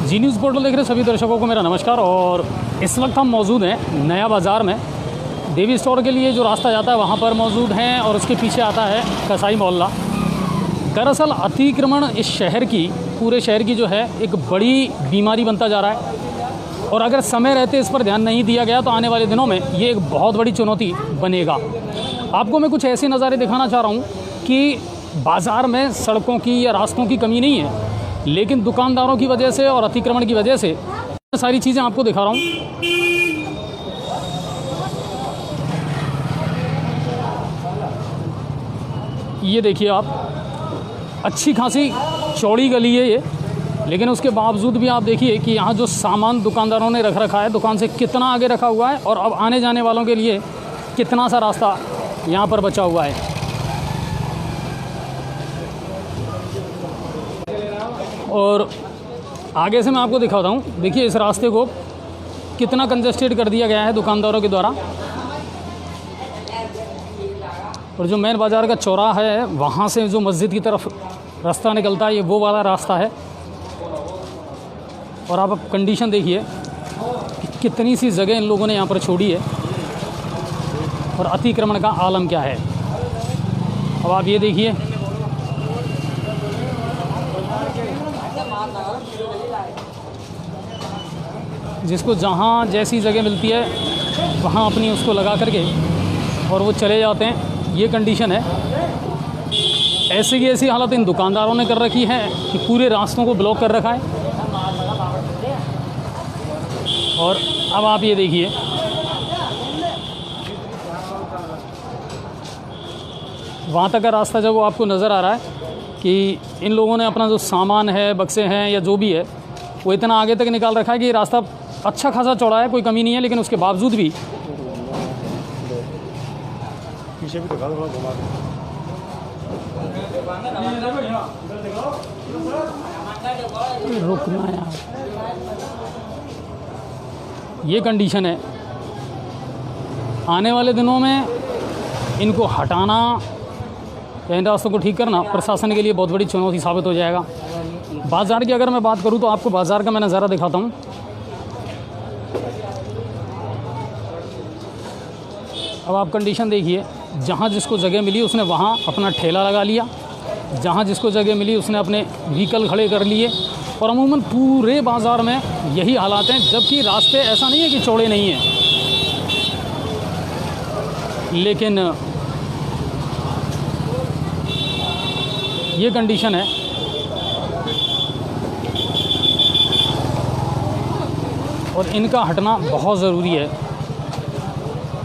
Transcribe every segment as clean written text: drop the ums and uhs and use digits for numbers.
जी news portal देख रहे सभी दर्शकों को मेरा नमस्कार। और इस वक्त हम मौजूद हैं नया बाज़ार में। देवी स्टोर के लिए जो रास्ता जाता है वहाँ पर मौजूद हैं और उसके पीछे आता है कसाई मोहल्ला। दरअसल अतिक्रमण इस शहर की, पूरे शहर की जो है एक बड़ी बीमारी बनता जा रहा है और अगर समय रहते इस पर ध्यान नहीं दिया गया तो आने वाले दिनों में ये एक बहुत बड़ी चुनौती बनेगा। आपको मैं कुछ ऐसे नज़ारे दिखाना चाह रहा हूँ कि बाज़ार में सड़कों की या रास्तों की कमी नहीं है, लेकिन दुकानदारों की वजह से और अतिक्रमण की वजह से सारी चीज़ें आपको दिखा रहा हूँ। ये देखिए आप, अच्छी खासी चौड़ी गली है ये, लेकिन उसके बावजूद भी आप देखिए कि यहाँ जो सामान दुकानदारों ने रख रखा है दुकान से कितना आगे रखा हुआ है और अब आने जाने वालों के लिए कितना सा रास्ता यहाँ पर बचा हुआ है। और आगे से मैं आपको दिखाता हूँ, देखिए इस रास्ते को कितना कंजेस्टेड कर दिया गया है दुकानदारों के द्वारा। और जो मेन बाज़ार का चौराहा है वहाँ से जो मस्जिद की तरफ रास्ता निकलता है ये वो वाला रास्ता है। और आप अब कंडीशन देखिए कि कितनी सी जगह इन लोगों ने यहाँ पर छोड़ी है और अतिक्रमण का आलम क्या है। अब आप ये देखिए, जिसको जहाँ जैसी जगह मिलती है वहाँ अपनी उसको लगा करके और वो चले जाते हैं। ये कंडीशन है। ऐसे की ऐसी हालत इन दुकानदारों ने कर रखी है कि पूरे रास्तों को ब्लॉक कर रखा है। और अब आप ये देखिए, वहाँ तक का रास्ता जब वो आपको नज़र आ रहा है कि इन लोगों ने अपना जो सामान है, बक्से हैं या जो भी है, वो इतना आगे तक निकाल रखा है कि रास्ता अच्छा खासा चौड़ा है, कोई कमी नहीं है, लेकिन उसके बावजूद भी पीछे भी दिखा दो, घुमा रुकना यार। ये कंडीशन है। आने वाले दिनों में इनको हटाना या इन रास्तों को ठीक करना प्रशासन के लिए बहुत बड़ी चुनौती साबित हो जाएगा। बाज़ार की अगर मैं बात करूं तो आपको बाज़ार का मैं नज़ारा दिखाता हूं। अब आप कंडीशन देखिए, जहां जिसको जगह मिली उसने वहां अपना ठेला लगा लिया, जहां जिसको जगह मिली उसने अपने व्हीकल खड़े कर लिए और अमूमन पूरे बाज़ार में यही हालात हैं। जबकि रास्ते ऐसा नहीं है कि चौड़े नहीं हैं, लेकिन ये कंडीशन है। और इनका हटना बहुत ज़रूरी है,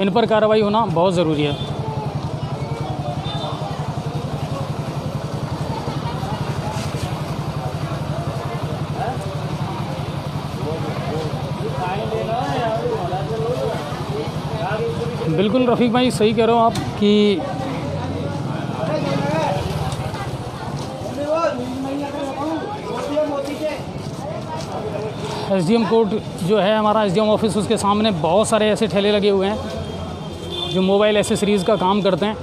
इन पर कार्रवाई होना बहुत ज़रूरी है। बिल्कुल रफ़ीक भाई, सही कह रहे हो आप कि एसडीएम कोर्ट जो है हमारा, एसडीएम ऑफिस, उसके सामने बहुत सारे ऐसे ठेले लगे हुए हैं जो मोबाइल एसेसरीज़ का काम करते हैं।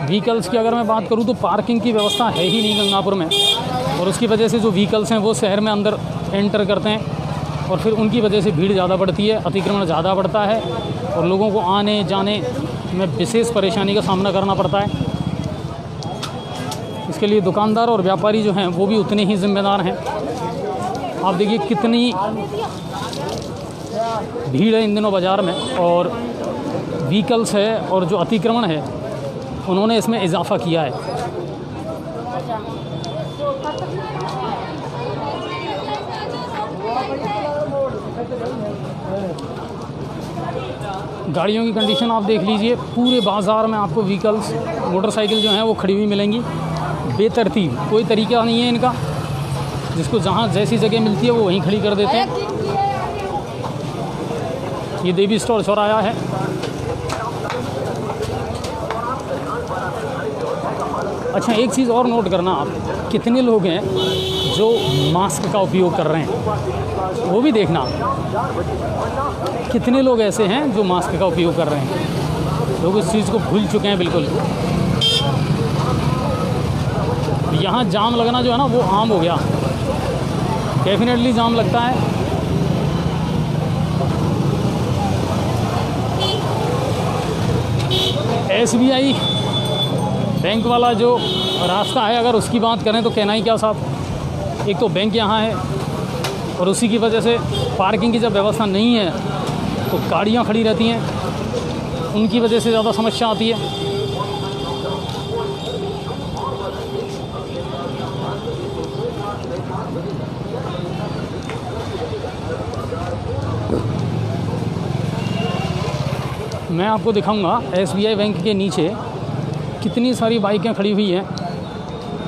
व्हीकल्स की अगर मैं बात करूं तो पार्किंग की व्यवस्था है ही नहीं गंगापुर में, और उसकी वजह से जो व्हीकल्स हैं वो शहर में अंदर एंटर करते हैं और फिर उनकी वजह से भीड़ ज़्यादा बढ़ती है, अतिक्रमण ज़्यादा बढ़ता है और लोगों को आने जाने में विशेष परेशानी का सामना करना पड़ता है। इसके लिए दुकानदार और व्यापारी जो हैं वो भी उतने ही जिम्मेदार हैं। आप देखिए कितनी भीड़ है इन दिनों बाज़ार में, और व्हीकल्स है और जो अतिक्रमण है उन्होंने इसमें इजाफ़ा किया है। गाड़ियों की कंडीशन आप देख लीजिए, पूरे बाज़ार में आपको व्हीकल्स, मोटरसाइकिल जो हैं वो खड़ी हुई मिलेंगी बेतरतीब। कोई तरीका नहीं है इनका, जिसको जहाँ जैसी जगह मिलती है वो वहीं खड़ी कर देते हैं। ये देवी स्टोर चौराहा है। अच्छा, एक चीज़ और नोट करना आप, कितने लोग हैं जो मास्क का उपयोग कर रहे हैं, वो भी देखना। कितने लोग ऐसे हैं जो मास्क का उपयोग कर रहे हैं। लोग इस चीज़ को भूल चुके हैं बिल्कुल। यहाँ जाम लगना जो है ना वो आम हो गया। डेफिनेटली जाम लगता है। SBI बैंक वाला जो रास्ता है, अगर उसकी बात करें तो कहना ही क्या साहब। एक तो बैंक यहाँ है और उसी की वजह से पार्किंग की जब व्यवस्था नहीं है तो गाड़ियाँ खड़ी रहती हैं, उनकी वजह से ज़्यादा समस्या आती है। मैं आपको दिखाऊंगा SBI बैंक के नीचे कितनी सारी बाइकें खड़ी हुई हैं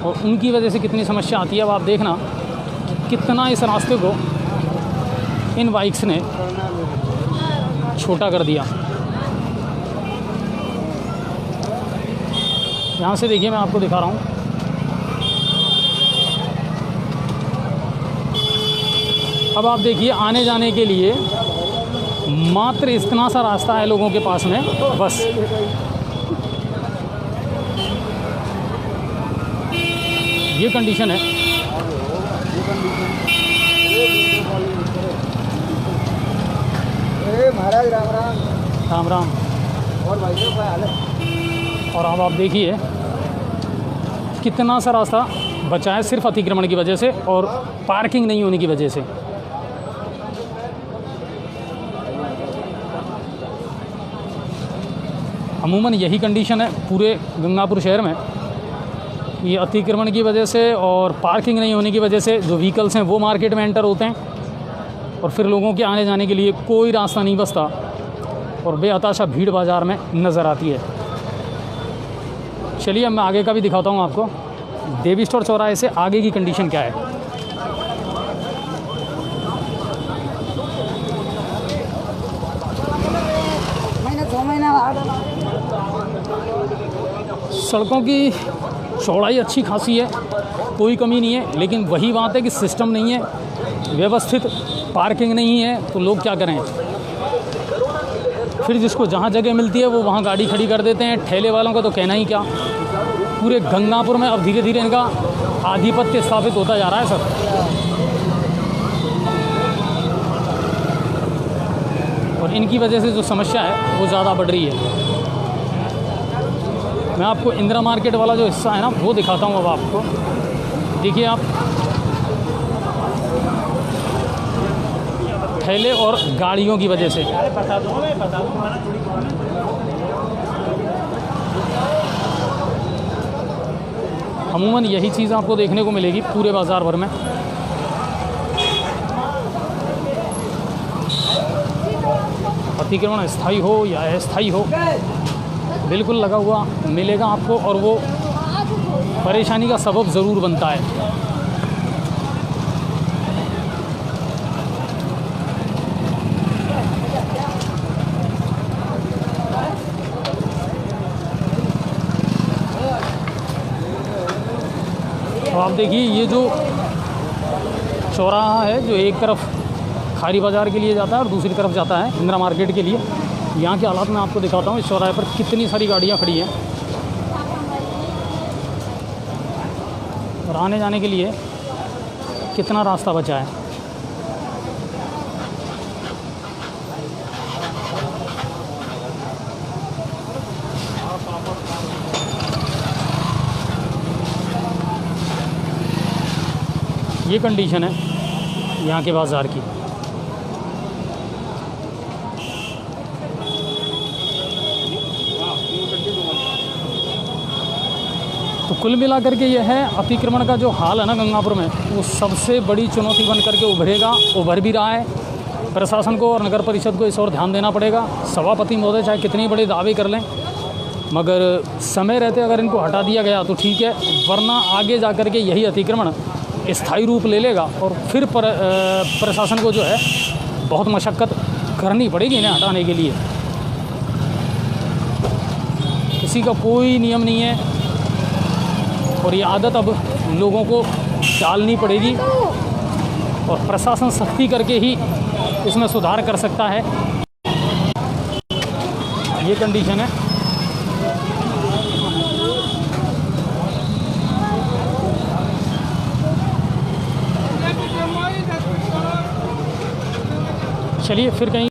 और उनकी वजह से कितनी समस्या आती है। अब आप देखना कितना इस रास्ते को इन बाइक्स ने छोटा कर दिया। यहाँ से देखिए, मैं आपको दिखा रहा हूँ। अब आप देखिए, आने जाने के लिए मात्र इतना सा रास्ता है लोगों के पास में, बस। ये कंडीशन है। महाराज राम राम। राम राम। और भाई साहब क्या हाल है? और अब आप देखिए कितना सा रास्ता बचा है सिर्फ अतिक्रमण की वजह से और पार्किंग नहीं होने की वजह से। अमूमन यही कंडीशन है पूरे गंगापुर शहर में। ये अतिक्रमण की वजह से और पार्किंग नहीं होने की वजह से जो व्हीकल्स हैं वो मार्केट में एंटर होते हैं और फिर लोगों के आने जाने के लिए कोई रास्ता नहीं बचता और बेहताशा भीड़ बाज़ार में नज़र आती है। चलिए अब मैं आगे का भी दिखाता हूँ आपको। देवी स्टोर चौराहे से आगे की कंडीशन क्या है। सड़कों की चौड़ाई अच्छी खासी है, कोई कमी नहीं है, लेकिन वही बात है कि सिस्टम नहीं है, व्यवस्थित पार्किंग नहीं है, तो लोग क्या करें। फिर जिसको जहाँ जगह मिलती है वो वहाँ गाड़ी खड़ी कर देते हैं। ठेले वालों का तो कहना ही क्या। पूरे गंगापुर में अब धीरे धीरे इनका आधिपत्य स्थापित होता जा रहा है सर। और इनकी वजह से जो समस्या है वो ज़्यादा बढ़ रही है। मैं आपको इंदिरा मार्केट वाला जो हिस्सा है ना वो दिखाता हूँ अब आपको। देखिए आप, ठेले और गाड़ियों की वजह से। अमूमन यही चीज़ आपको देखने को मिलेगी पूरे बाज़ार भर में। अतिक्रमण स्थायी हो या अस्थायी हो, बिल्कुल लगा हुआ मिलेगा आपको और वो परेशानी का सबब ज़रूर बनता है। तो आप देखिए, ये जो चौराहा है जो एक तरफ खारी बाज़ार के लिए जाता है और दूसरी तरफ जाता है इंदिरा मार्केट के लिए, यहाँ के हालात मैं आपको दिखाता हूँ। इस चौराहे पर कितनी सारी गाड़ियाँ खड़ी हैं और आने जाने के लिए कितना रास्ता बचा है। ये कंडीशन है यहाँ के बाज़ार की। तो कुल मिलाकर के ये है, अतिक्रमण का जो हाल है ना गंगापुर में, वो सबसे बड़ी चुनौती बन करके उभर भी रहा है। प्रशासन को और नगर परिषद को इस ओर ध्यान देना पड़ेगा। सभापति महोदय चाहे कितनी बड़े दावे कर लें, मगर समय रहते अगर इनको हटा दिया गया तो ठीक है, वरना आगे जा कर के यही अतिक्रमण स्थायी रूप ले लेगा और फिर प्रशासन को जो है बहुत मशक्क़त करनी पड़ेगी इन्हें हटाने के लिए। किसी का कोई नियम नहीं है और ये आदत अब लोगों को डालनी पड़ेगी और प्रशासन सख्ती करके ही इसमें सुधार कर सकता है। ये कंडीशन है। चलिए फिर कहीं